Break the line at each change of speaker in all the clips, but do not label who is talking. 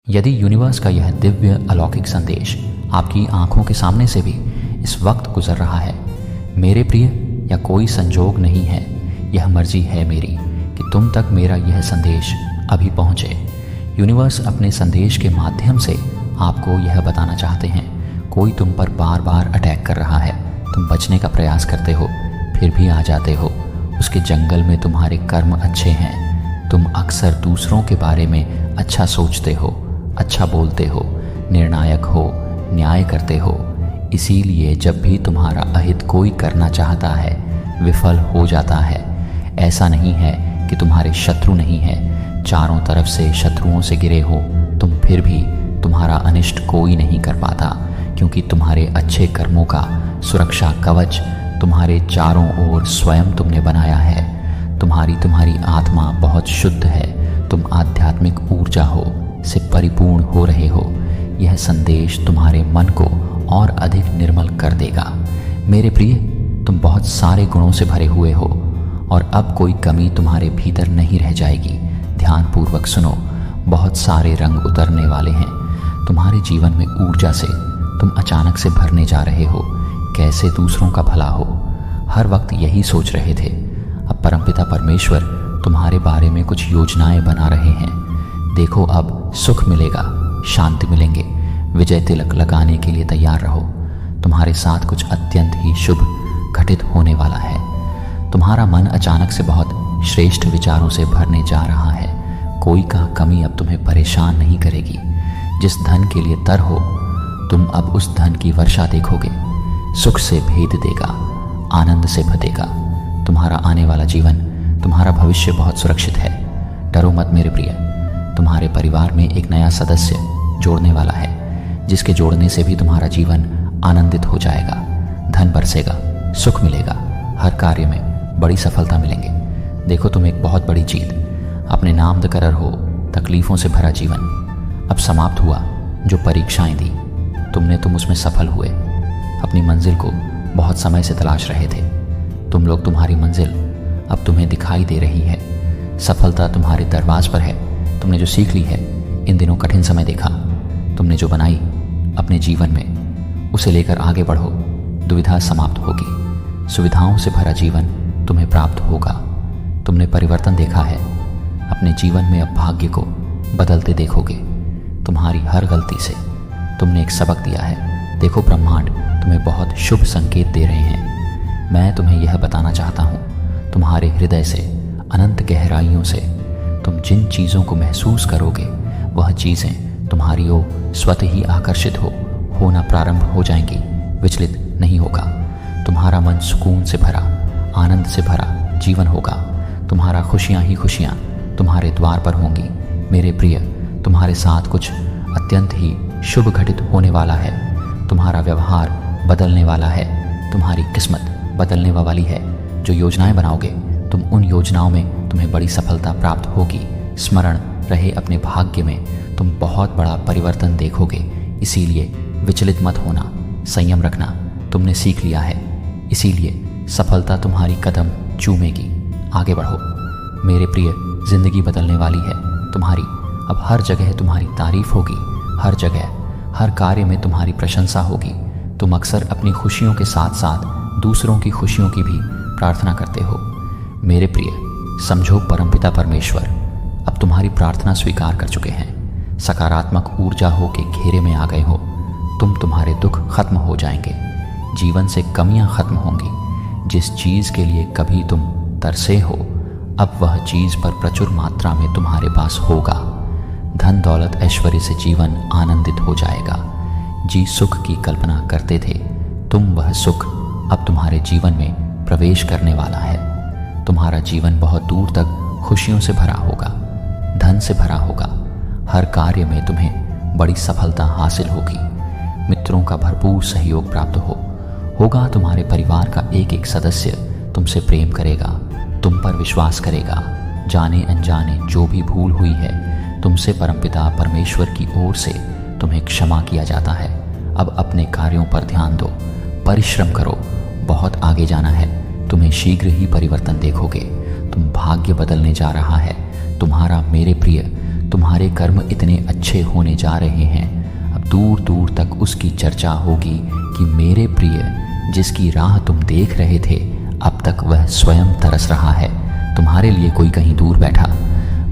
यदि यूनिवर्स का यह दिव्य अलौकिक संदेश आपकी आंखों के सामने से भी इस वक्त गुजर रहा है, मेरे प्रिय, या कोई संजोग नहीं है, यह मर्जी है मेरी कि तुम तक मेरा यह संदेश अभी पहुँचे। यूनिवर्स अपने संदेश के माध्यम से आपको यह बताना चाहते हैं, कोई तुम पर बार बार अटैक कर रहा है, तुम बचने का प्रयास करते हो फिर भी आ जाते हो। उसके जंगल में तुम्हारे कर्म अच्छे हैं, तुम अक्सर दूसरों के बारे में अच्छा सोचते हो, अच्छा बोलते हो, निर्णायक हो, न्याय करते हो। इसीलिए जब भी तुम्हारा अहित कोई करना चाहता है, विफल हो जाता है। ऐसा नहीं है कि तुम्हारे शत्रु नहीं है, चारों तरफ से शत्रुओं से घिरे हो तुम, फिर भी तुम्हारा अनिष्ट कोई नहीं कर पाता, क्योंकि तुम्हारे अच्छे कर्मों का सुरक्षा कवच तुम्हारे चारों ओर स्वयं तुमने बनाया है। तुम्हारी आत्मा बहुत शुद्ध है, तुम आध्यात्मिक ऊर्जा से परिपूर्ण हो रहे हो। यह संदेश तुम्हारे मन को और अधिक निर्मल कर देगा। मेरे प्रिय, तुम बहुत सारे गुणों से भरे हुए हो और अब कोई कमी तुम्हारे भीतर नहीं रह जाएगी। ध्यानपूर्वक सुनो, बहुत सारे रंग उतरने वाले हैं तुम्हारे जीवन में। ऊर्जा से तुम अचानक से भरने जा रहे हो, कैसे दूसरों का भला हो, हर वक्त यही सोच रहे थे। अब परमपिता परमेश्वर तुम्हारे बारे में कुछ योजनाएं बना रहे हैं। देखो, अब सुख मिलेगा, शांति मिलेंगे। विजय तिलक लगाने के लिए तैयार रहो। तुम्हारे साथ कुछ अत्यंत ही शुभ घटित होने वाला है। तुम्हारा मन अचानक से बहुत श्रेष्ठ विचारों से भरने जा रहा है। कोई का कमी अब तुम्हें परेशान नहीं करेगी। जिस धन के लिए तर हो, तुम अब उस धन की वर्षा देखोगे। सुख से भेद देगा, आनंद से भदेगा। तुम्हारा आने वाला जीवन, तुम्हारा भविष्य बहुत सुरक्षित है। डरो मत मेरे प्रिय, तुम्हारे परिवार में एक नया सदस्य जोड़ने वाला है, जिसके जोड़ने से भी तुम्हारा जीवन आनंदित हो जाएगा। धन बरसेगा, सुख मिलेगा, हर कार्य में बड़ी सफलता मिलेंगे। देखो, तुम एक बहुत बड़ी जीत, अपने नाम दकरर हो। तकलीफों से भरा जीवन अब समाप्त हुआ। जो परीक्षाएं दी तुम उसमें सफल हुए। अपनी मंजिल को बहुत समय से तलाश रहे थे तुम लोग। तुम्हारी मंजिल अब तुम्हें दिखाई दे रही है। सफलता तुम्हारे दरवाज पर है। तुमने जो सीख ली है, इन दिनों कठिन समय देखा, तुमने जो बनाई अपने जीवन में, उसे लेकर आगे बढ़ो। दुविधा समाप्त होगी, सुविधाओं से भरा जीवन तुम्हें प्राप्त होगा। तुमने परिवर्तन देखा है, अपने जीवन में अब भाग्य को बदलते देखोगे। तुम्हारी हर गलती से तुमने एक सबक दिया है। देखो, ब्रह्मांड तुम्हें बहुत शुभ संकेत दे रहे हैं। मैं तुम्हें यह बताना चाहता हूँ, तुम्हारे हृदय से, अनंत गहराइयों से तुम जिन चीज़ों को महसूस करोगे, वह चीज़ें तुम्हारी ओर स्वतः ही आकर्षित होना प्रारंभ हो जाएंगी। विचलित नहीं होगा। तुम्हारा मन सुकून से भरा, आनंद से भरा जीवन होगा। तुम्हारा खुशियाँ ही खुशियाँ तुम्हारे द्वार पर होंगी। मेरे प्रिय, तुम्हारे साथ कुछ अत्यंत ही शुभ घटित होने वाला है। तुम्हारा व्यवहार बदलने वाला है, तुम्हारी किस्मत बदलने वाली है। जो योजनाएं बनाओगे तुम, उन योजनाओं में तुम्हें बड़ी सफलता प्राप्त होगी। स्मरण रहे, अपने भाग्य में तुम बहुत बड़ा परिवर्तन देखोगे। इसीलिए विचलित मत होना, संयम रखना तुमने सीख लिया है। इसीलिए सफलता तुम्हारी कदम चूमेगी। आगे बढ़ो मेरे प्रिय, जिंदगी बदलने वाली है तुम्हारी। अब हर जगह तुम्हारी तारीफ होगी, हर जगह, हर कार्य में तुम्हारी प्रशंसा होगी। तुम अक्सर अपनी खुशियों के साथ साथ दूसरों की खुशियों की भी प्रार्थना करते हो। मेरे प्रिय, समझो, परमपिता परमेश्वर अब तुम्हारी प्रार्थना स्वीकार कर चुके हैं। सकारात्मक ऊर्जा हो के घेरे में आ गए हो। तुम्हारे दुख खत्म हो जाएंगे, जीवन से कमियां खत्म होंगी। जिस चीज़ के लिए कभी तुम तरसे हो, अब वह चीज़ पर प्रचुर मात्रा में तुम्हारे पास होगा। धन दौलत ऐश्वर्य से जीवन आनंदित हो जाएगा। जी सुख की कल्पना करते थे तुम, वह सुख अब तुम्हारे जीवन में प्रवेश करने वाला है। तुम्हारा जीवन बहुत दूर तक खुशियों से भरा होगा, धन से भरा होगा। हर कार्य में तुम्हें बड़ी सफलता हासिल होगी। मित्रों का भरपूर सहयोग प्राप्त होगा। तुम्हारे परिवार का एक एक सदस्य तुमसे प्रेम करेगा, तुम पर विश्वास करेगा। जाने अनजाने जो भी भूल हुई है, तुमसे परमपिता परमेश्वर की ओर से तुम्हें क्षमा किया जाता है। अब अपने कार्यों पर ध्यान दो, परिश्रम करो, बहुत आगे जाना है। तुम्हें शीघ्र ही परिवर्तन देखोगे। तुम भाग्य बदलने जा रहा है तुम्हारा। मेरे प्रिय, तुम्हारे कर्म इतने अच्छे होने जा रहे हैं, अब दूर दूर तक उसकी चर्चा होगी कि मेरे प्रिय जिसकी राह तुम देख रहे थे, अब तक वह स्वयं तरस रहा है। तुम्हारे लिए कोई कहीं दूर बैठा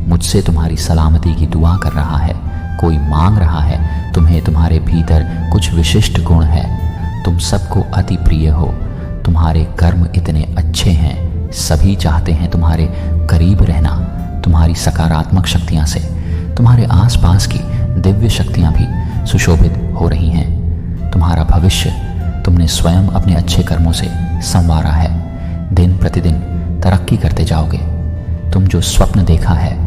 मुझसे तुम्हारी सलामती की दुआ कर रहा है। कोई मांग रहा है तुम्हें, तुम्हारे भीतर कुछ विशिष्ट गुण है। तुम सबको अति प्रिय हो। तुम्हारे कर्म इतने अच्छे हैं, सभी चाहते हैं तुम्हारे करीब रहना। तुम्हारी सकारात्मक शक्तियां से तुम्हारे आसपास की दिव्य शक्तियां भी सुशोभित हो रही हैं। तुम्हारा भविष्य तुमने स्वयं अपने अच्छे कर्मों से संवारा है। दिन प्रतिदिन तरक्की करते जाओगे। तुम जो स्वप्न देखा है,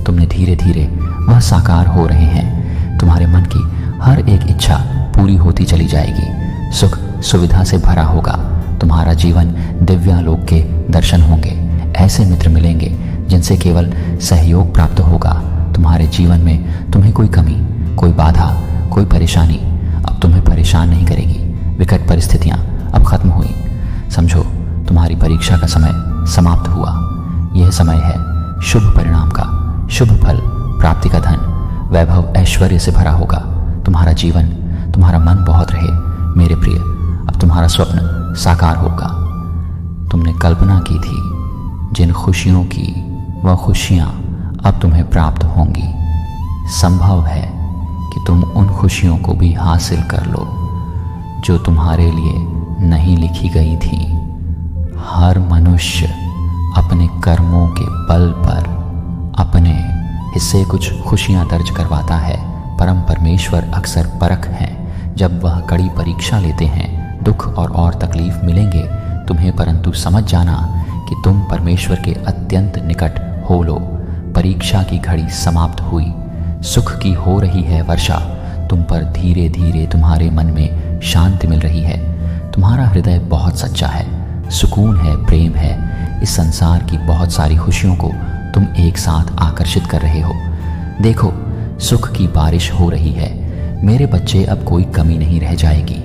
तुमने धीरे धीरे वह साकार हो रहे हैं। तुम्हारे मन की हर एक इच्छा पूरी होती चली जाएगी। सुख सुविधा से भरा होगा। तुम्हारा जीवन दिव्यालोक के दर्शन होंगे। ऐसे मित्र मिलेंगे जिनसे केवल सहयोग प्राप्त होगा। तुम्हारे जीवन में तुम्हें कोई कमी, कोई बाधा, कोई परेशानी अब तुम्हें परेशान नहीं करेगी। विकट परिस्थितियां अब खत्म हुई। समझो, तुम्हारी परीक्षा का समय समाप्त हुआ। यह समय है शुभ परिणाम का, शुभ फल प्राप्ति का। धन वैभव ऐश्वर्य से भरा होगा। तुम्हारा जीवन, तुम्हारा मन बहुत रहे मेरे प्रिय। अब तुम्हारा स्वप्न साकार होगा। तुमने कल्पना की थी जिन खुशियों की, वह खुशियां अब तुम्हें प्राप्त होंगी। संभव है कि तुम उन खुशियों को भी हासिल कर लो जो तुम्हारे लिए नहीं लिखी गई थी। हर मनुष्य अपने कर्मों के बल पर अपने हिस्से कुछ खुशियां दर्ज करवाता है। परम परमेश्वर अक्सर परख हैं। जब वह कड़ी परीक्षा लेते हैं, दुख और तकलीफ मिलेंगे तुम्हें, परंतु समझ जाना कि तुम परमेश्वर के अत्यंत निकट हो लो। परीक्षा की घड़ी समाप्त हुई। सुख की हो रही है वर्षा। तुम पर धीरे धीरे तुम्हारे मन में शांति मिल रही है। तुम्हारा हृदय बहुत सच्चा है, सुकून है, प्रेम है। इस संसार की बहुत सारी खुशियों को तुम एक साथ आकर्षित कर रहे हो। देखो, सुख की बारिश हो रही है मेरे बच्चे। अब कोई कमी नहीं रह जाएगी।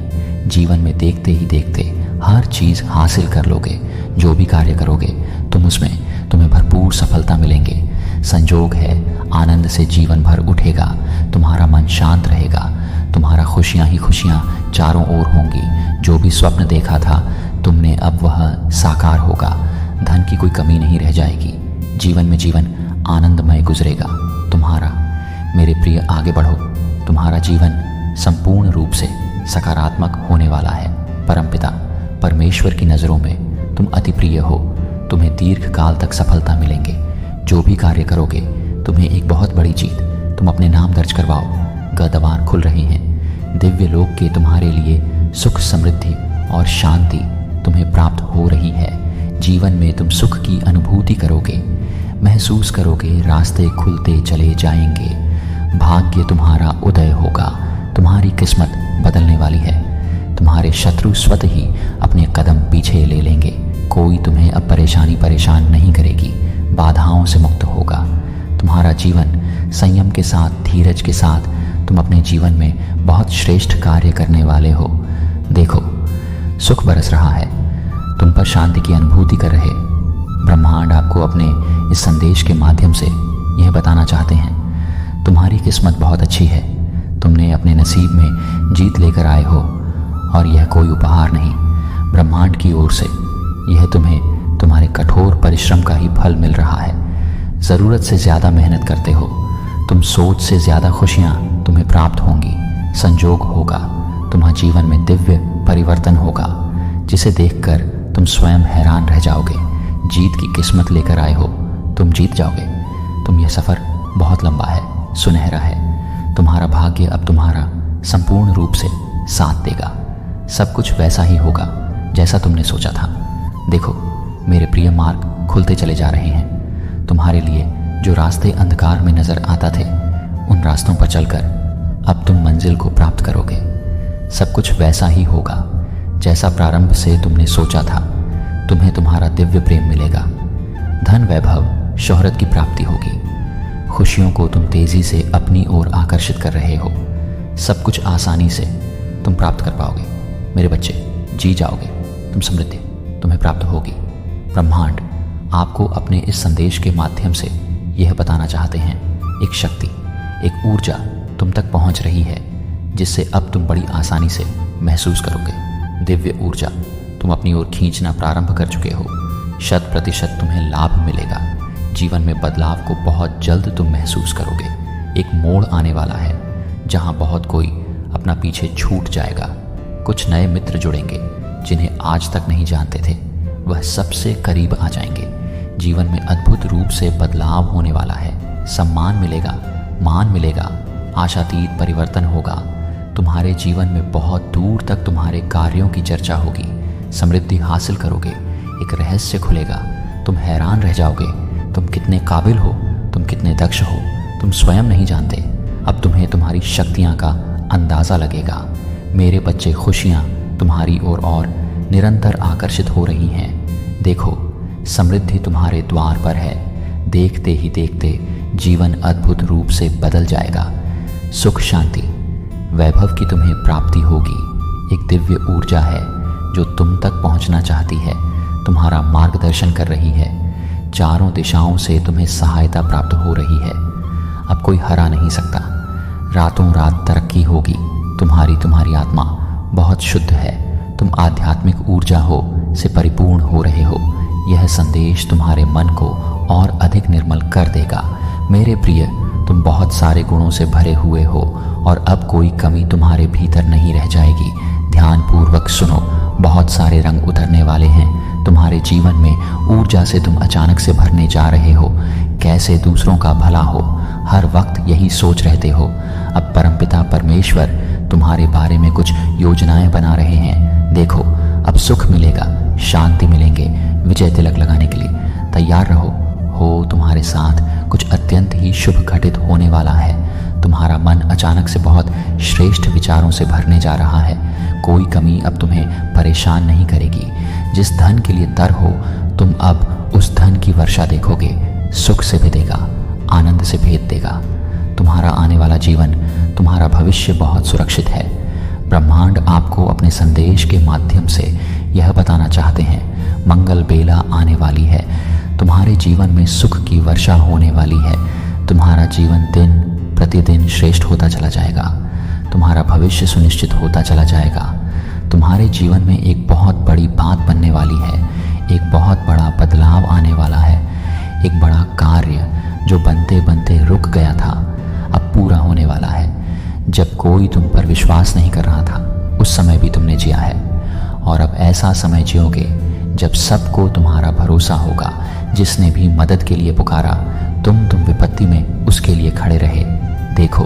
जीवन में देखते ही देखते हर चीज हासिल कर लोगे। जो भी कार्य करोगे तुम उसमें तुम्हें भरपूर सफलता मिलेंगे। संजोग है, आनंद से जीवन भर उठेगा। तुम्हारा मन शांत रहेगा। तुम्हारा खुशियां ही खुशियां चारों ओर होंगी। जो भी स्वप्न देखा था तुमने, अब वह साकार होगा। धन की कोई कमी नहीं रह जाएगी। जीवन में जीवन आनंदमय गुजरेगा तुम्हारा। मेरे प्रिय, आगे बढ़ो। तुम्हारा जीवन संपूर्ण रूप से सकारात्मक होने वाला है। परमपिता परमेश्वर की नज़रों में तुम अति प्रिय हो। तुम्हें दीर्घ काल तक सफलता मिलेंगे। जो भी कार्य करोगे तुम्हें एक बहुत बड़ी जीत तुम अपने नाम दर्ज करवाओ। गद्वार खुल रहे हैं। दिव्य लोक के तुम्हारे लिए सुख, समृद्धि और शांति तुम्हें प्राप्त हो रही है। जीवन में तुम सुख की अनुभूति करोगे, महसूस करोगे। रास्ते खुलते चले जाएंगे। भाग्य तुम्हारा उदय होगा। तुम्हारी किस्मत बदलने वाली है। तुम्हारे शत्रु स्वतः ही अपने कदम पीछे ले लेंगे। कोई तुम्हें अब परेशान नहीं करेगी। बाधाओं से मुक्त होगा तुम्हारा जीवन। संयम के साथ, धीरज के साथ तुम अपने जीवन में बहुत श्रेष्ठ कार्य करने वाले हो। देखो, सुख बरस रहा है। तुम पर शांति की अनुभूति कर रहे ब्रह्मांड आपको अपने इस संदेश के माध्यम से यह बताना चाहते हैं, तुम्हारी किस्मत बहुत अच्छी है। तुमने अपने नसीब में जीत लेकर आए हो और यह कोई उपहार नहीं, ब्रह्मांड की ओर से यह तुम्हें तुम्हारे कठोर परिश्रम का ही फल मिल रहा है। ज़रूरत से ज़्यादा मेहनत करते हो तुम, सोच से ज़्यादा खुशियाँ तुम्हें प्राप्त होंगी। संजोग होगा, तुम्हारे जीवन में दिव्य परिवर्तन होगा जिसे देखकर तुम स्वयं हैरान रह जाओगे। जीत की किस्मत लेकर आए हो, तुम जीत जाओगे। तुम यह सफ़र बहुत लंबा है, सुनहरा है। तुम्हारा भाग्य अब तुम्हारा संपूर्ण रूप से साथ देगा। सब कुछ वैसा ही होगा जैसा तुमने सोचा था। देखो, मेरे प्रिय, मार्ग खुलते चले जा रहे हैं। तुम्हारे लिए जो रास्ते अंधकार में नजर आता थे, उन रास्तों पर चलकर अब तुम मंजिल को प्राप्त करोगे। सब कुछ वैसा ही होगा जैसा प्रारंभ से तुमने सोचा था। तुम्हें तुम्हारा दिव्य प्रेम मिलेगा। धन, वैभव, शोहरत की प्राप्ति होगी। खुशियों को तुम तेजी से अपनी ओर आकर्षित कर रहे हो। सब कुछ आसानी से तुम प्राप्त कर पाओगे मेरे बच्चे। जी जाओगे तुम। समृद्धि तुम्हें प्राप्त होगी। ब्रह्मांड आपको अपने इस संदेश के माध्यम से यह बताना चाहते हैं, एक शक्ति एक ऊर्जा तुम तक पहुंच रही है जिससे अब तुम बड़ी आसानी से महसूस करोगे। दिव्य ऊर्जा तुम अपनी ओर खींचना प्रारंभ कर चुके हो। 100% तुम्हें लाभ मिलेगा। जीवन में बदलाव को बहुत जल्द तुम महसूस करोगे। एक मोड़ आने वाला है जहां बहुत कोई अपना पीछे छूट जाएगा। कुछ नए मित्र जुड़ेंगे जिन्हें आज तक नहीं जानते थे, वह सबसे करीब आ जाएंगे। जीवन में अद्भुत रूप से बदलाव होने वाला है। सम्मान मिलेगा, मान मिलेगा, आशातीत परिवर्तन होगा। तुम्हारे जीवन में बहुत दूर तक तुम्हारे कार्यों की चर्चा होगी। समृद्धि हासिल करोगे। एक रहस्य खुलेगा। तुम हैरान रह जाओगे। तुम कितने काबिल हो, तुम कितने दक्ष हो, तुम स्वयं नहीं जानते। अब तुम्हें तुम्हारी शक्तियाँ का अंदाज़ा लगेगा। मेरे बच्चे, खुशियाँ तुम्हारी ओर और निरंतर आकर्षित हो रही हैं। देखो, समृद्धि तुम्हारे द्वार पर है। देखते ही देखते जीवन अद्भुत रूप से बदल जाएगा। सुख, शांति, वैभव की तुम्हें प्राप्ति होगी। एक दिव्य ऊर्जा है जो तुम तक पहुंचना चाहती है, तुम्हारा मार्गदर्शन कर रही है। चारों दिशाओं से तुम्हें सहायता प्राप्त हो रही है। अब कोई हरा नहीं सकता। रातों रात तरक्की होगी। तुम्हारी आत्मा बहुत शुद्ध है। तुम आध्यात्मिक ऊर्जा हो से परिपूर्ण हो रहे हो। यह संदेश तुम्हारे मन को और अधिक निर्मल कर देगा। मेरे प्रिय, तुम बहुत सारे गुणों से भरे हुए हो और अब कोई कमी तुम्हारे भीतर नहीं रह जाएगी। ध्यान पूर्वक सुनो। बहुत सारे रंग उतरने वाले हैं। तुम्हारे जीवन में ऊर्जा से तुम अचानक से भरने जा रहे हो। कैसे दूसरों का भला हो, हर वक्त यही सोच रहते हो। अब परमपिता परमेश्वर तुम्हारे बारे में कुछ योजनाएं बना रहे हैं। देखो, अब सुख मिलेगा, शांति मिलेंगे। विजय तिलक लगाने के लिए तैयार रहो। तुम्हारे साथ कुछ अत्यंत ही शुभ घटित होने वाला है। तुम्हारा मन अचानक से बहुत श्रेष्ठ विचारों से भरने जा रहा है। कोई कमी अब तुम्हें परेशान नहीं करेगी। जिस धन के लिए तर हो, तुम अब उस धन की वर्षा देखोगे। सुख से भेदेगा, आनंद से भेद देगा। तुम्हारा आने वाला जीवन, तुम्हारा भविष्य बहुत सुरक्षित है। ब्रह्मांड आपको अपने संदेश के माध्यम से यह बताना चाहते हैं, मंगल बेला आने वाली है। तुम्हारे जीवन में सुख की वर्षा होने वाली है। तुम्हारा जीवन दिन प्रतिदिन श्रेष्ठ होता चला जाएगा। तुम्हारा भविष्य सुनिश्चित होता चला जाएगा। तुम्हारे जीवन में एक बहुत बड़ी बात बनने वाली है। एक बहुत बड़ा बदलाव आने वाला है। एक बड़ा कार्य जो बनते बनते रुक गया था, अब पूरा होने वाला है। जब कोई तुम पर विश्वास नहीं कर रहा था, उस समय भी तुमने जिया है। और अब ऐसा समय जियोगे जब सबको तुम्हारा भरोसा होगा। जिसने भी मदद के लिए पुकारा, तुम विपत्ति में उसके लिए खड़े रहे। देखो,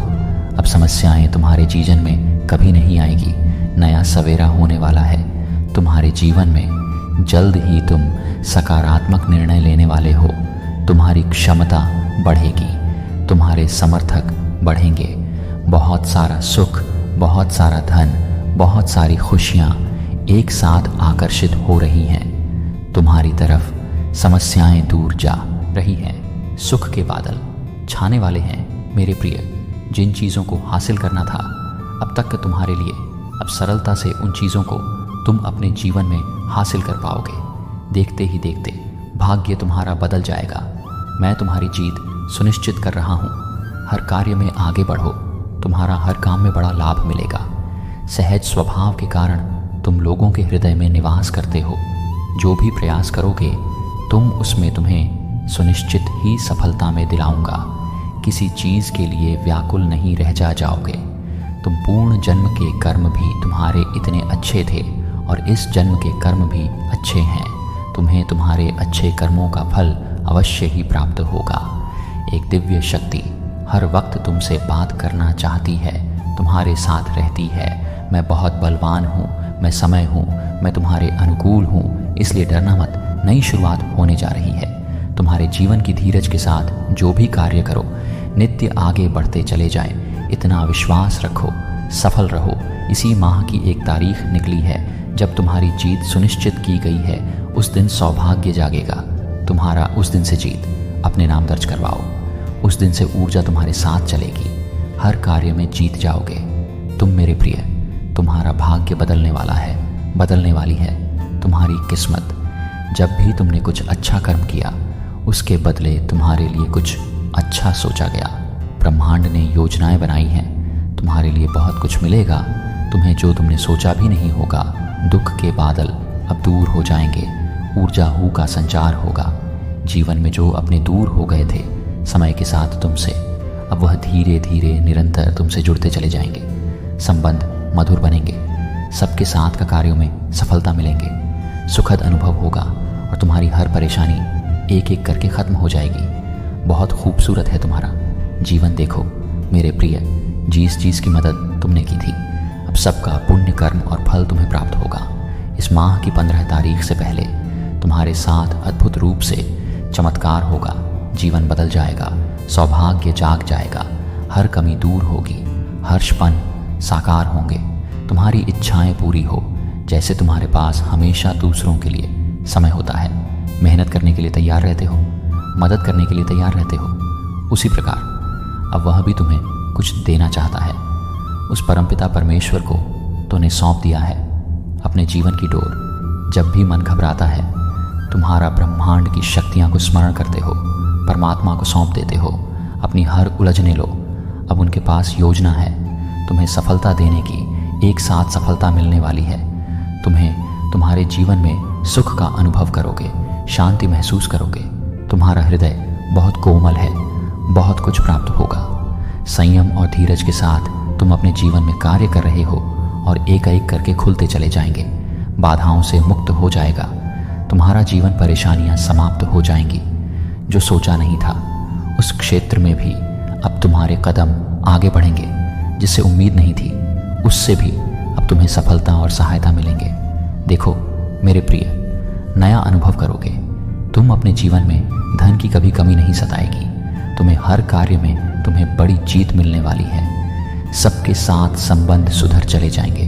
अब समस्याएं तुम्हारे जीवन में कभी नहीं आएगी। नया सवेरा होने वाला है। तुम्हारे जीवन में जल्द ही तुम सकारात्मक निर्णय लेने वाले हो। तुम्हारी क्षमता बढ़ेगी। तुम्हारे समर्थक बढ़ेंगे। बहुत सारा सुख, बहुत सारा धन, बहुत सारी खुशियाँ एक साथ आकर्षित हो रही हैं। तुम्हारी तरफ समस्याएं दूर जा रही हैं। सुख के बादल छाने वाले हैं। मेरे प्रिय, जिन चीज़ों को हासिल करना था अब तक तुम्हारे लिए, अब सरलता से उन चीज़ों को तुम अपने जीवन में हासिल कर पाओगे। देखते ही देखते भाग्य तुम्हारा बदल जाएगा। मैं तुम्हारी जीत सुनिश्चित कर रहा हूँ। हर कार्य में आगे बढ़ो। तुम्हारा हर काम में बड़ा लाभ मिलेगा। सहज स्वभाव के कारण तुम लोगों के हृदय में निवास करते हो। जो भी प्रयास करोगे उसमें तुम्हें सुनिश्चित ही सफलता में दिलाऊंगा। किसी चीज़ के लिए व्याकुल नहीं रह जाओगे। तुम पूर्ण जन्म के कर्म भी तुम्हारे इतने अच्छे थे और इस जन्म के कर्म भी अच्छे हैं। तुम्हें तुम्हारे अच्छे कर्मों का फल अवश्य ही प्राप्त होगा। एक दिव्य शक्ति हर वक्त तुमसे बात करना चाहती है, तुम्हारे साथ रहती है। मैं बहुत बलवान हूँ, मैं समय हूँ, मैं तुम्हारे अनुकूल हूँ, इसलिए डरना मत। नई शुरुआत होने जा रही है। तुम्हारे जीवन की धीरज के साथ जो भी कार्य करो, नित्य आगे बढ़ते चले जाएं। इतना विश्वास रखो, सफल रहो। इसी माह की एक तारीख निकली है जब तुम्हारी जीत सुनिश्चित की गई है। उस दिन सौभाग्य जागेगा। तुम्हारा उस दिन से जीत अपने नाम दर्ज करवाओ। उस दिन से ऊर्जा तुम्हारे साथ चलेगी। हर कार्य में जीत जाओगे। तुम मेरे प्रिय, तुम्हारा भाग्य बदलने वाला है, बदलने वाली है तुम्हारी किस्मत। जब भी तुमने कुछ अच्छा कर्म किया, उसके बदले तुम्हारे लिए कुछ अच्छा सोचा गया। ब्रह्मांड ने योजनाएं बनाई हैं। तुम्हारे लिए बहुत कुछ मिलेगा, तुम्हें जो तुमने सोचा भी नहीं होगा। दुख के बादल अब दूर हो जाएंगे, ऊर्जा हू का संचार होगा। जीवन में जो अपने दूर हो गए थे समय के साथ तुमसे, अब वह धीरे धीरे निरंतर तुमसे जुड़ते चले जाएंगे। संबंध मधुर बनेंगे, सबके साथ का कार्यों में सफलता मिलेंगे, सुखद अनुभव होगा और तुम्हारी हर परेशानी एक एक करके खत्म हो जाएगी। बहुत खूबसूरत है तुम्हारा जीवन। देखो मेरे प्रिय, जिस चीज़ की मदद तुमने की थी, अब सबका पुण्य कर्म और फल तुम्हें प्राप्त होगा। इस माह की 15 तारीख से पहले तुम्हारे साथ अद्भुत रूप से चमत्कार होगा। जीवन बदल जाएगा, सौभाग्य जाग जाएगा, हर कमी दूर होगी, हर्षपन साकार होंगे, तुम्हारी इच्छाएं पूरी हो। जैसे तुम्हारे पास हमेशा दूसरों के लिए समय होता है, मेहनत करने के लिए तैयार रहते हो, मदद करने के लिए तैयार रहते हो, उसी प्रकार अब वह भी तुम्हें कुछ देना चाहता है। उस परमपिता परमेश्वर को तूने सौंप दिया है अपने जीवन की डोर। जब भी मन घबराता है, तुम्हारा ब्रह्मांड की शक्तियाँ को स्मरण करते हो, परमात्मा को सौंप देते हो, अपनी हर उलझने लो। अब उनके पास योजना है तुम्हें सफलता देने की, एक साथ सफलता मिलने वाली है। तुम्हें तुम्हारे जीवन में सुख का अनुभव करोगे, शांति महसूस करोगे। तुम्हारा हृदय बहुत कोमल है, बहुत कुछ प्राप्त होगा। संयम और धीरज के साथ तुम अपने जीवन में कार्य कर रहे हो और एक एक करके खुलते चले जाएंगे। बाधाओं से मुक्त हो जाएगा तुम्हारा जीवन, परेशानियां समाप्त हो जाएंगी। जो सोचा नहीं था उस क्षेत्र में भी अब तुम्हारे कदम आगे बढ़ेंगे। जिससे उम्मीद नहीं थी उससे भी अब तुम्हें सफलता और सहायता मिलेंगे। देखो मेरे प्रिय, नया अनुभव करोगे। तुम अपने जीवन में धन की कभी कमी नहीं सताएगी। तुम्हें हर कार्य में तुम्हें बड़ी जीत मिलने वाली है। सबके साथ संबंध सुधर चले जाएंगे।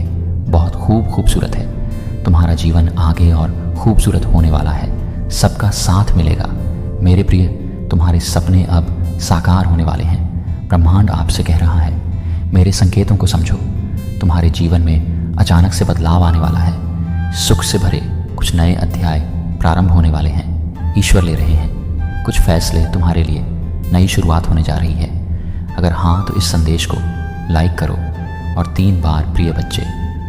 बहुत खूबसूरत है तुम्हारा जीवन आगे और खूबसूरत होने वाला है। सबका साथ मिलेगा। मेरे प्रिय, तुम्हारे सपने अब साकार होने वाले हैं। ब्रह्मांड आपसे कह रहा है, मेरे संकेतों को समझो। तुम्हारे जीवन में अचानक से बदलाव आने वाला है। सुख से भरे कुछ नए अध्याय प्रारंभ होने वाले हैं। ईश्वर ले रहे हैं कुछ फैसले, तुम्हारे लिए नई शुरुआत होने जा रही है। अगर हाँ तो इस संदेश को लाइक करो और 3 बार प्रिय बच्चे,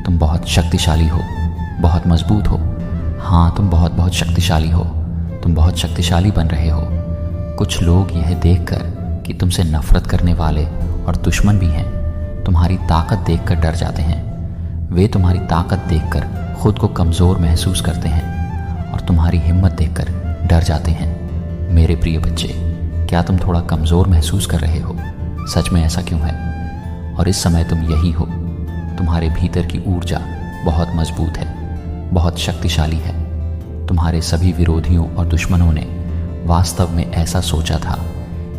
तुम बहुत शक्तिशाली हो, बहुत मजबूत हो। हाँ, तुम बहुत बहुत शक्तिशाली हो, तुम बहुत शक्तिशाली बन रहे हो। कुछ लोग यह देखकर कि तुमसे नफरत करने वाले और दुश्मन भी हैं, तुम्हारी ताकत देखकर डर जाते हैं। वे तुम्हारी ताकत देखकर खुद को कमज़ोर महसूस करते हैं और तुम्हारी हिम्मत देखकर डर जाते हैं। मेरे प्रिय बच्चे, क्या तुम थोड़ा कमज़ोर महसूस कर रहे हो? सच में ऐसा क्यों है? और इस समय तुम यही हो। तुम्हारे भीतर की ऊर्जा बहुत मजबूत है, बहुत शक्तिशाली है। तुम्हारे सभी विरोधियों और दुश्मनों ने वास्तव में ऐसा सोचा था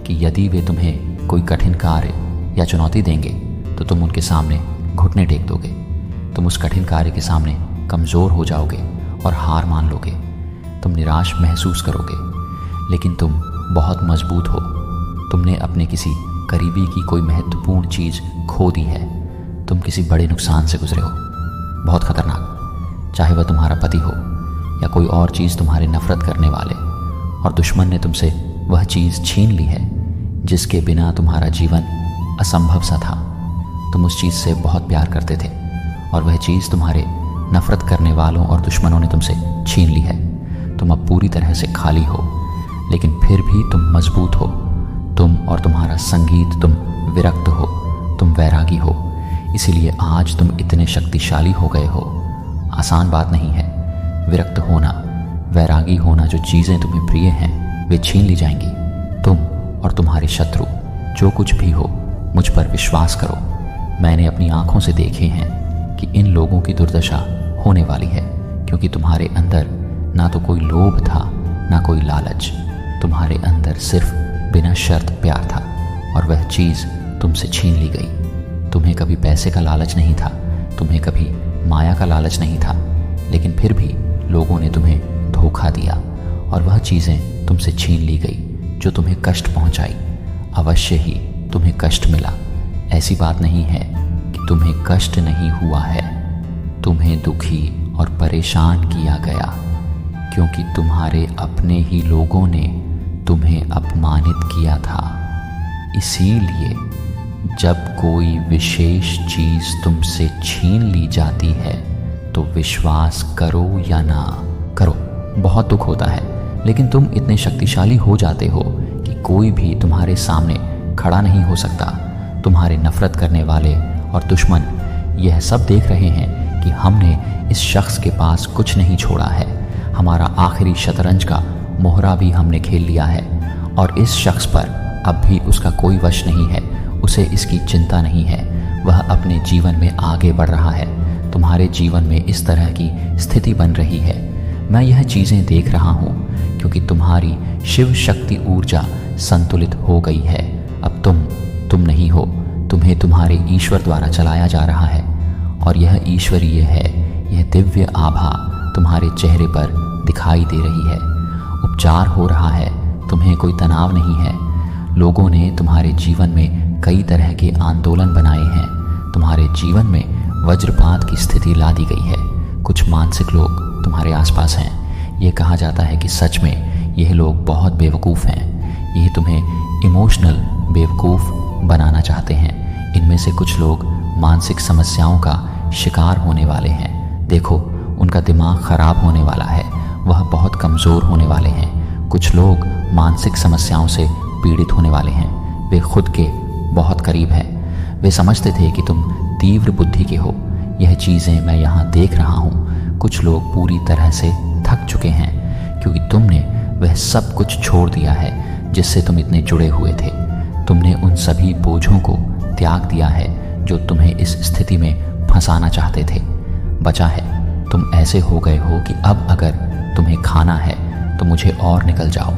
कि यदि वे तुम्हें कोई कठिन कार्य या चुनौती देंगे तो तुम उनके सामने घुटने टेक दोगे। तुम उस कठिन कार्य के सामने कमज़ोर हो जाओगे और हार मान लोगे। तुम निराश महसूस करोगे, लेकिन तुम बहुत मजबूत हो। तुमने अपने किसी करीबी की कोई महत्वपूर्ण चीज़ खो दी है। तुम किसी बड़े नुकसान से गुजरे हो, बहुत खतरनाक। चाहे वह तुम्हारा पति हो या कोई और चीज़ तुम्हारे नफरत करने वाले, और दुश्मन ने तुमसे वह चीज़ छीन ली है जिसके बिना तुम्हारा जीवन असंभव सा था। तुम उस चीज़ से बहुत प्यार करते थे और वह चीज़ तुम्हारे नफरत करने वालों और दुश्मनों ने तुमसे छीन ली है। तुम अब पूरी तरह से खाली हो, लेकिन फिर भी तुम मजबूत हो। तुम और तुम्हारा संगीत, तुम विरक्त हो, तुम वैरागी हो। इसीलिए आज तुम इतने शक्तिशाली हो गए हो। आसान बात नहीं है विरक्त होना, वैरागी होना। जो चीज़ें तुम्हें प्रिय हैं वे छीन ली जाएंगी। तुम और तुम्हारे शत्रु जो कुछ भी हो, मुझ पर विश्वास करो। मैंने अपनी आंखों से देखे हैं कि इन लोगों की दुर्दशा होने वाली है, क्योंकि तुम्हारे अंदर ना तो कोई लोभ था ना कोई लालच। तुम्हारे अंदर सिर्फ बिना शर्त प्यार था और वह चीज़ तुमसे छीन ली गई। तुम्हें कभी पैसे का लालच नहीं था, तुम्हें कभी माया का लालच नहीं था, लेकिन फिर भी लोगों ने तुम्हें धोखा दिया और वह चीज़ें तुमसे छीन ली गई जो तुम्हें कष्ट पहुंचाई। अवश्य ही तुम्हें कष्ट मिला। ऐसी बात नहीं है कि तुम्हें कष्ट नहीं हुआ है, तुम्हें दुखी और परेशान किया गया, क्योंकि तुम्हारे अपने ही लोगों ने तुम्हें अपमानित किया था। इसीलिए जब कोई विशेष चीज़ तुमसे छीन ली जाती है तो विश्वास करो या ना करो, बहुत दुख होता है, लेकिन तुम इतने शक्तिशाली हो जाते हो कि कोई भी तुम्हारे सामने खड़ा नहीं हो सकता। तुम्हारे नफरत करने वाले और दुश्मन यह सब देख रहे हैं कि हमने इस शख्स के पास कुछ नहीं छोड़ा है। हमारा आखिरी शतरंज का मोहरा भी हमने खेल लिया है और इस शख्स पर अब भी उसका कोई वश नहीं है। उसे इसकी चिंता नहीं है, वह अपने जीवन में आगे बढ़ रहा है। तुम्हारे जीवन में इस तरह की स्थिति बन रही है। मैं यह चीज़ें देख रहा हूँ क्योंकि तुम्हारी शिव शक्ति ऊर्जा संतुलित हो गई है। अब तुम नहीं हो, तुम्हें तुम्हारे ईश्वर द्वारा चलाया जा रहा है और यह ईश्वरीय है। यह दिव्य आभा तुम्हारे चेहरे पर दिखाई दे रही है। उपचार हो रहा है, तुम्हें कोई तनाव नहीं है। लोगों ने तुम्हारे जीवन में कई तरह के आंदोलन बनाए हैं। तुम्हारे जीवन में वज्रपात की स्थिति ला दी गई है। कुछ मानसिक लोग तुम्हारे आसपास हैं। ये कहा जाता है कि सच में यह लोग बहुत बेवकूफ़ हैं। ये तुम्हें इमोशनल बेवकूफ़ बनाना चाहते हैं। इनमें से कुछ लोग मानसिक समस्याओं का शिकार होने वाले हैं। देखो, उनका दिमाग ख़राब होने वाला है, वह बहुत कमज़ोर होने वाले हैं। कुछ लोग मानसिक समस्याओं से पीड़ित होने वाले हैं। वे खुद के बहुत करीब हैं। वे समझते थे कि तुम तीव्र बुद्धि के हो। यह चीज़ें मैं यहाँ देख रहा हूँ। कुछ लोग पूरी तरह से थक चुके हैं क्योंकि तुमने वह सब कुछ छोड़ दिया है जिससे तुम इतने जुड़े हुए थे। तुमने उन सभी बोझों को त्याग दिया है जो तुम्हें इस स्थिति में फंसाना चाहते थे। बचा है, तुम ऐसे हो गए हो कि अब अगर तुम्हें खाना है तो मुझे और निकल जाओ।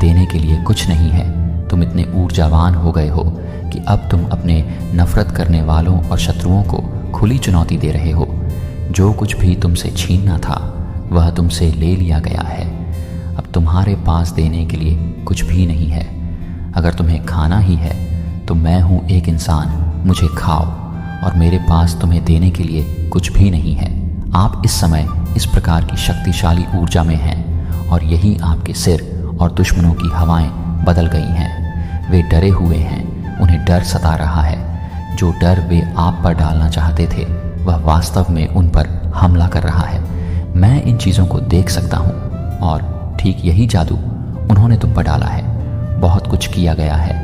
देने के लिए कुछ नहीं है। तुम इतने ऊर्जावान हो गए हो कि अब तुम अपने नफरत करने वालों और शत्रुओं को खुली चुनौती दे रहे हो। जो कुछ भी तुमसे छीनना था वह तुमसे ले लिया गया है। अब तुम्हारे पास देने के लिए कुछ भी नहीं है। अगर तुम्हें खाना ही है तो मैं हूँ एक इंसान, मुझे खाओ, और मेरे पास तुम्हें देने के लिए कुछ भी नहीं है। आप इस समय इस प्रकार की शक्तिशाली ऊर्जा में हैं और यही आपके सिर और दुश्मनों की हवाएं बदल गई हैं। वे डरे हुए हैं, उन्हें डर सता रहा है। जो डर वे आप पर डालना चाहते थे वह वास्तव में उन पर हमला कर रहा है। मैं इन चीज़ों को देख सकता हूँ और ठीक यही जादू उन्होंने तुम पर डाला है। बहुत कुछ किया गया है।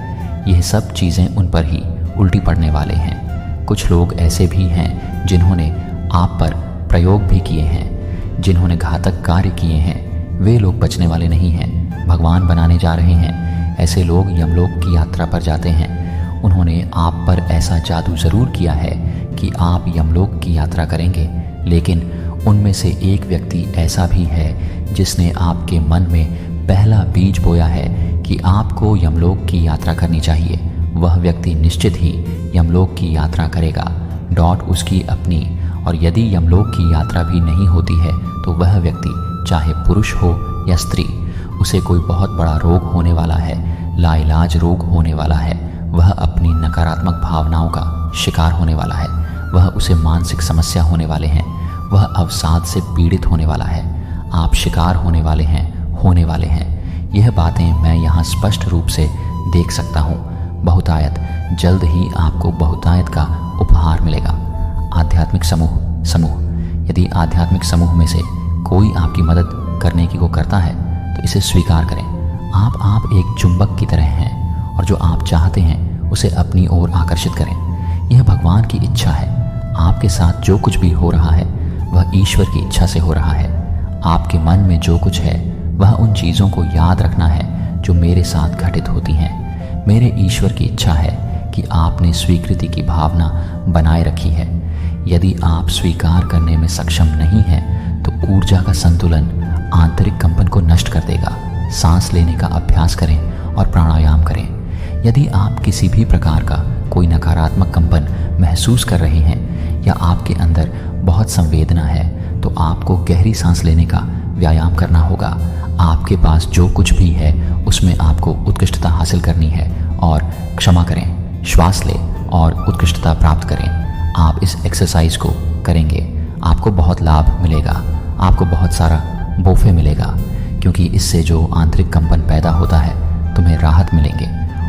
यह सब चीज़ें उन पर ही उल्टी पड़ने वाले हैं। कुछ लोग ऐसे भी हैं जिन्होंने आप पर प्रयोग भी किए हैं, जिन्होंने घातक कार्य किए हैं। वे लोग बचने वाले नहीं हैं, भगवान बनाने जा रहे हैं। ऐसे लोग यमलोक की यात्रा पर जाते हैं। उन्होंने आप पर ऐसा जादू ज़रूर किया है कि आप यमलोक की यात्रा करेंगे, लेकिन उनमें से एक व्यक्ति ऐसा भी है जिसने आपके मन में पहला बीज बोया है कि आपको यमलोक की यात्रा करनी चाहिए। वह व्यक्ति निश्चित ही यमलोक की यात्रा करेगा। डॉट उसकी अपनी, और यदि यमलोक की यात्रा भी नहीं होती है तो वह व्यक्ति, चाहे पुरुष हो या स्त्री, उसे कोई बहुत बड़ा रोग होने वाला है, लाइलाज रोग होने वाला है। वह अपनी नकारात्मक भावनाओं का शिकार होने वाला है। वह उसे मानसिक समस्या होने वाले हैं। वह अवसाद से पीड़ित होने वाला है। आप शिकार होने वाले हैं। यह बातें मैं यहाँ स्पष्ट रूप से देख सकता हूँ। बहुतायत, जल्द ही आपको बहुतायत का उपहार मिलेगा। आध्यात्मिक समूह, यदि आध्यात्मिक समूह में से कोई आपकी मदद करने की को करता है तो इसे स्वीकार करें। आप एक चुंबक की तरह हैं और जो आप चाहते हैं उसे अपनी ओर आकर्षित करें। यह भगवान की इच्छा है। आपके साथ जो कुछ भी हो रहा है वह ईश्वर की इच्छा से हो रहा है। आपके मन में जो कुछ है वह उन चीज़ों को याद रखना है जो मेरे साथ घटित होती हैं। मेरे ईश्वर की इच्छा है कि आपने स्वीकृति की भावना बनाए रखी है। यदि आप स्वीकार करने में सक्षम नहीं हैं तो ऊर्जा का संतुलन आंतरिक कंपन को नष्ट कर देगा। सांस लेने का अभ्यास करें और प्राणायाम करें। यदि आप किसी भी प्रकार का कोई नकारात्मक कंपन महसूस कर रहे हैं या आपके अंदर बहुत संवेदना है तो आपको गहरी सांस लेने का व्यायाम करना होगा। आपके पास जो कुछ भी है उसमें आपको उत्कृष्टता हासिल करनी है और क्षमा करें, श्वास लें और उत्कृष्टता प्राप्त करें। आप इस एक्सरसाइज को करेंगे, आपको बहुत लाभ मिलेगा, आपको बहुत सारा बोफे मिलेगा, क्योंकि इससे जो आंतरिक कंपन पैदा होता है तुम्हें राहत मिलेंगे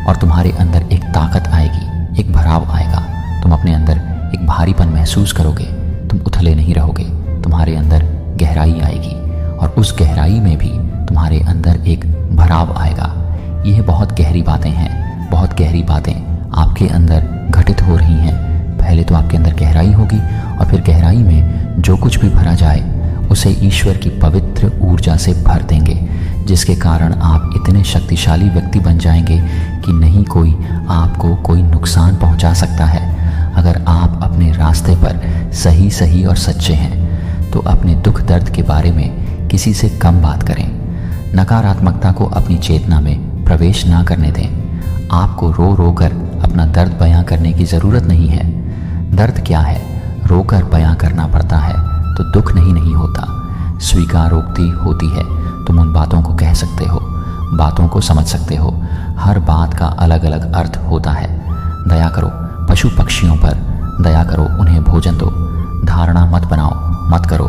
और तुम्हारे अंदर एक ताकत आएगी, एक भराव आएगा। तुम अपने अंदर एक भारीपन महसूस करोगे, तुम उथले नहीं रहोगे, तुम्हारे अंदर गहराई आएगी और उस गहराई में भी तुम्हारे अंदर एक भराव आएगा। यह बहुत गहरी बातें हैं, बहुत गहरी बातें आपके अंदर घटित हो रही हैं। पहले तो आपके अंदर गहराई होगी और फिर गहराई में जो कुछ भी भरा जाए उसे ईश्वर की पवित्र ऊर्जा से भर देंगे, जिसके कारण आप इतने शक्तिशाली व्यक्ति बन जाएंगे कि नहीं कोई आपको कोई नुकसान पहुंचा सकता है। अगर आप अपने रास्ते पर सही और सच्चे हैं तो अपने दुख दर्द के बारे में किसी से कम बात करें। नकारात्मकता को अपनी चेतना में प्रवेश ना करने दें। आपको रो रो कर अपना दर्द बयां करने की ज़रूरत नहीं है। दर्द क्या है? रोकर बयां करना पड़ता है तो दुख नहीं होता। स्वीकारोक्ति होती है। तुम उन बातों को कह सकते हो, बातों को समझ सकते हो। हर बात का अलग अलग अर्थ होता है। दया करो पशु पक्षियों पर, दया करो, उन्हें भोजन दो। धारणा मत बनाओ, मत करो।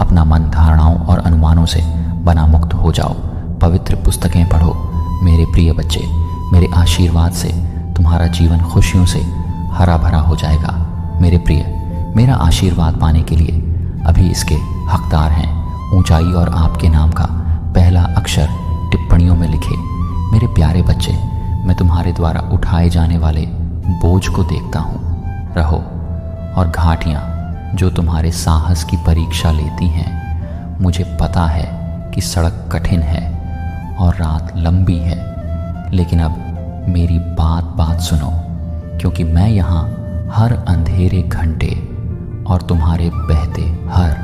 अपना मन धारणाओं और अनुमानों से बना मुक्त हो जाओ। पवित्र पुस्तकें पढ़ो। मेरे प्रिय बच्चे, मेरे आशीर्वाद से तुम्हारा जीवन खुशियों से हरा भरा हो जाएगा। मेरे प्रिय, मेरा आशीर्वाद पाने के लिए अभी इसके हकदार हैं। ऊंचाई और आपके नाम का पहला अक्षर टिप्पणियों में लिखे। मेरे प्यारे बच्चे, मैं तुम्हारे द्वारा उठाए जाने वाले बोझ को देखता हूँ। रहो। और घाटियाँ जो तुम्हारे साहस की परीक्षा लेती हैं, मुझे पता है कि सड़क कठिन है और रात लंबी है, लेकिन अब मेरी बात सुनो, क्योंकि मैं यहाँ हर अंधेरे घंटे और तुम्हारे बहते हर